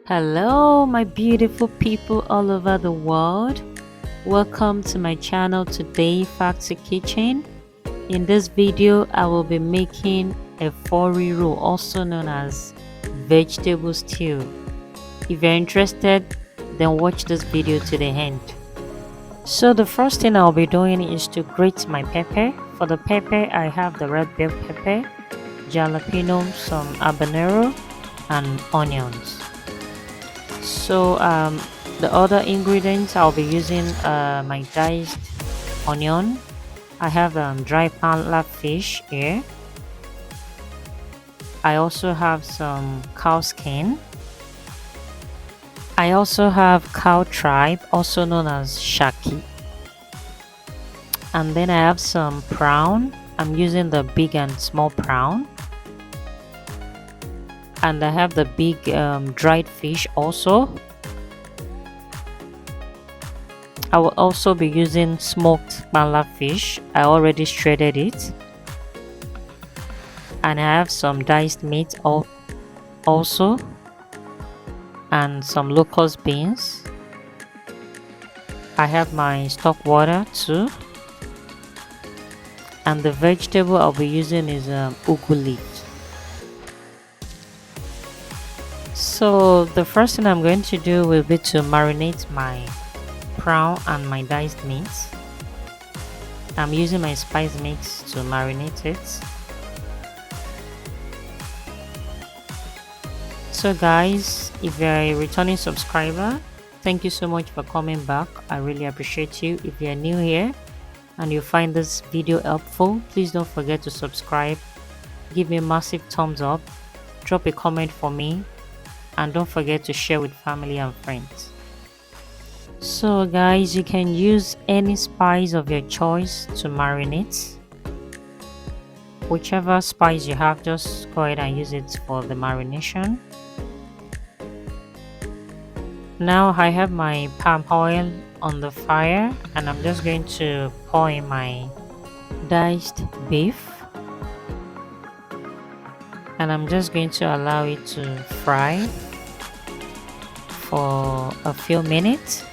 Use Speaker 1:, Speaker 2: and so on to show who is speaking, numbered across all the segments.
Speaker 1: Hello, my beautiful people all over the world. Welcome to my channel today, Factory Kitchen. In this video, I will be making a Efo Riro, also known as vegetable stew. If you're interested, then watch this video to the end. So the first thing I'll be doing is to grate my pepper. For the pepper, I have the red bell pepper, jalapeno, some habanero, and onions. So the other ingredients I'll be using my diced onion. I have dry panla fish here. I also have some cow skin. I also have cow tripe, also known as shaki. And then I have some prawn. I'm using the big and small prawn. And I have the big dried fish also. I will also be using smoked mala fish. I already shredded it. And I have some diced meat also. And some locust beans. I have my stock water too. And the vegetable I'll be using is ugu leaf. So the first thing I'm going to do will be to marinate my prawn and my diced meat. I'm using my spice mix to marinate it. So guys, if you're a returning subscriber, thank you so much for coming back. I really appreciate you. If you're new here and you find this video helpful, please don't forget to subscribe, give me a massive thumbs up, drop a comment for me, and don't forget to share with family and friends. So guys, you can use any spice of your choice to marinate. Whichever spice you have, just go ahead and use it for the marination. Now I have my palm oil on the fire and I'm just going to pour in my diced beef. And I'm just going to allow it to fry for a few minutes.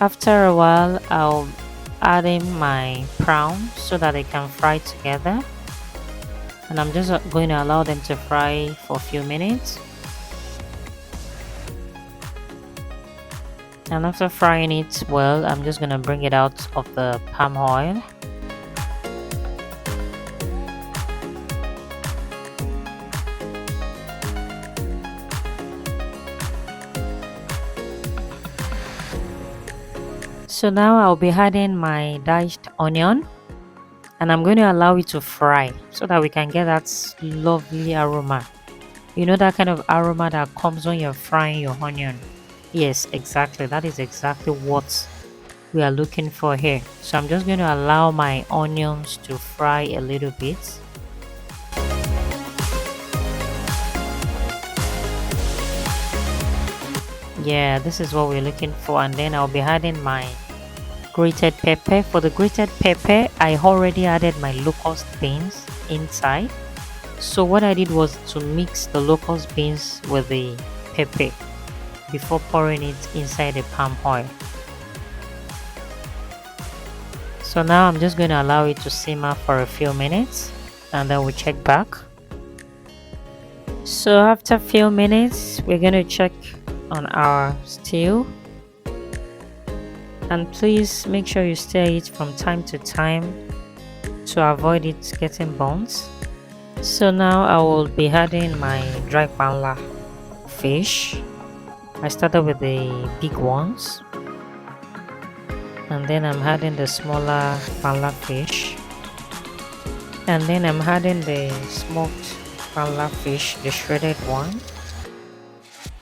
Speaker 1: After a while, I'll add in my prawn so that they can fry together. And I'm just going to allow them to fry for a few minutes. And after frying it well, I'm just going to bring it out of the palm oil. So now I'll be adding my diced onion and I'm going to allow it to fry so that we can get that lovely aroma. You know, that kind of aroma that comes when you're frying your onion. Yes, exactly. That is exactly what we are looking for here. So I'm just going to allow my onions to fry a little bit. Yeah, this is what we're looking for. And then I'll be adding my grated pepper. For the grated pepper, I already added my locust beans inside. So what I did was to mix the locust beans with the pepper before pouring it inside the palm oil. So now I'm just going to allow it to simmer for a few minutes and then we check back. So after a few minutes, we're going to check on our stew. And please make sure you stir it from time to time to avoid it getting burnt. So now I will be adding my dry panla fish. I started with the big ones. And then I'm adding the smaller panla fish. And then I'm adding the smoked panla fish, the shredded one.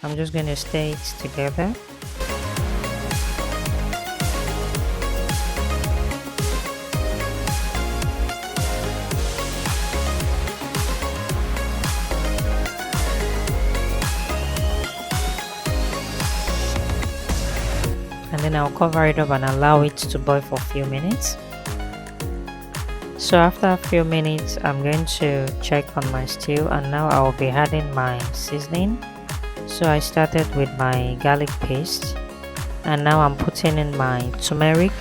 Speaker 1: I'm just going to stir it together. And then I'll cover it up and allow it to boil for a few minutes. So after a few minutes, I'm going to check on my stew, and now I will be adding my seasoning. So I started with my garlic paste, and now I'm putting in my turmeric.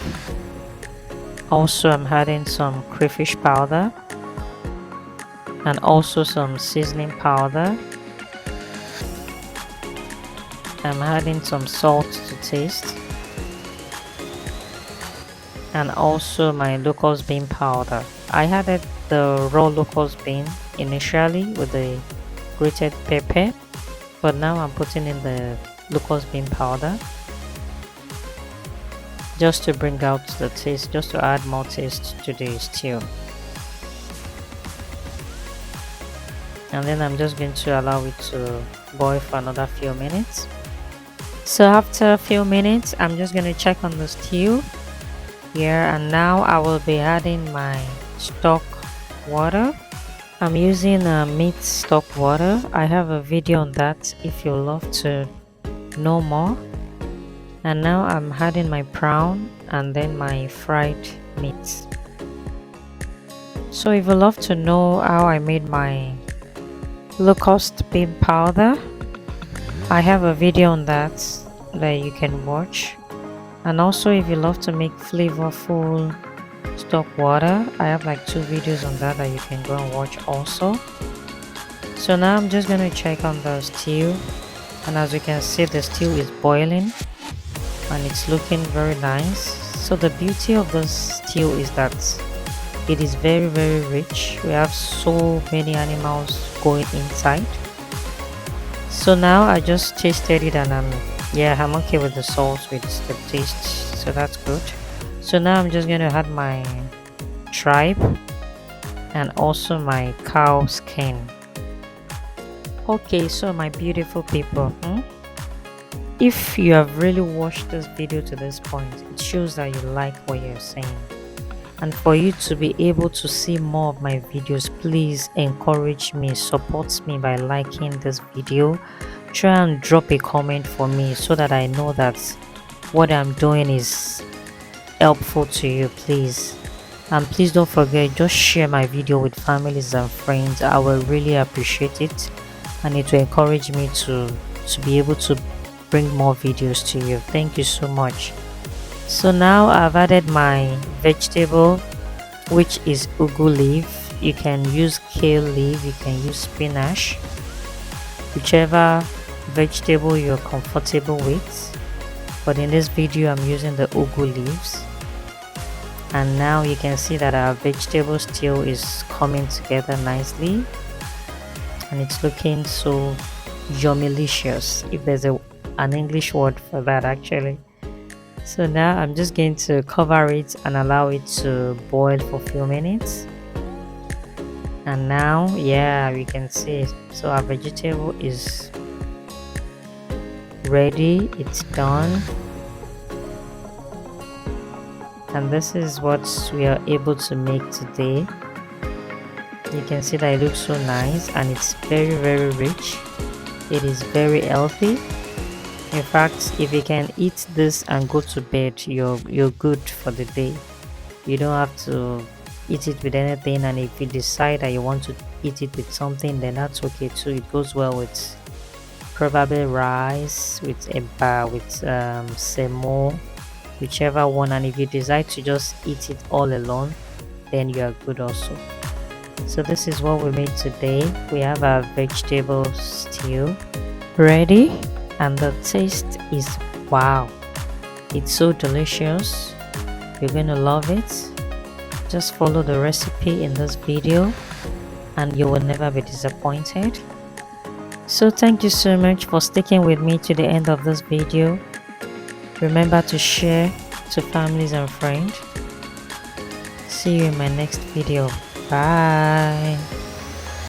Speaker 1: Also, I'm adding some crayfish powder and also some seasoning powder. I'm adding some salt to taste, and also my locust bean powder. I added the raw locust bean initially with the grated pepper, but now I'm putting in the locust bean powder just to bring out the taste, just to add more taste to the stew. And then I'm just going to allow it to boil for another few minutes. So after a few minutes, I'm just going to check on the stew here, and now I will be adding my stock water. I'm using meat stock water. I have a video on that if you love to know more. And now I'm adding my prawn and then my fried meat. So if you love to know how I made my locust bean powder, I have a video on that you can watch. And also if you love to make flavorful stock water, I have like 2 videos on that you can go and watch also. So now I'm just going to check on the stew, and as you can see, the stew is boiling and it's looking very nice. So the beauty of this stew is that it is very rich. We have so many animals going inside. So now I just tasted it, and I'm okay with the salt, with the taste, so that's good. So now I'm just going to add my tripe and also my cow skin. Okay, so my beautiful people, if you have really watched this video to this point, it shows that you like what you're saying. And for you to be able to see more of my videos, please encourage me, support me by liking this video. Try and drop a comment for me so that I know that what I'm doing is helpful to you, please. And please don't forget, just share my video with families and friends. I will really appreciate it, and it will encourage me to be able to bring more videos to you. Thank you so much. So now I've added my vegetable, which is ugu leaf. You can use kale leaf, you can use spinach, whichever vegetable you're comfortable with. But in this video I'm using the ugu leaves. And now you can see that our vegetable stew is coming together nicely, and it's looking so yummy-licious, if there's an English word for that actually. So now I'm just going to cover it and allow it to boil for a few minutes. And now, yeah, we can see it. So our vegetable is ready, it's done. And this is what we are able to make today. You can see that it looks so nice, and it's very rich. It is very healthy. In fact, if you can eat this and go to bed, you're good for the day. You don't have to eat it with anything, and if you decide that you want to eat it with something, then that's okay too. It goes well with probably rice, with eba, with semo, whichever one. And if you decide to just eat it all alone, then you are good also. So this is what we made today. We have our vegetable stew ready, and the taste is wow, it's so delicious. You're gonna love it. Just follow the recipe in this video and you will never be disappointed. So thank you so much for sticking with me to the end of this video. Remember to share to families and friends. See you in my next video. Bye.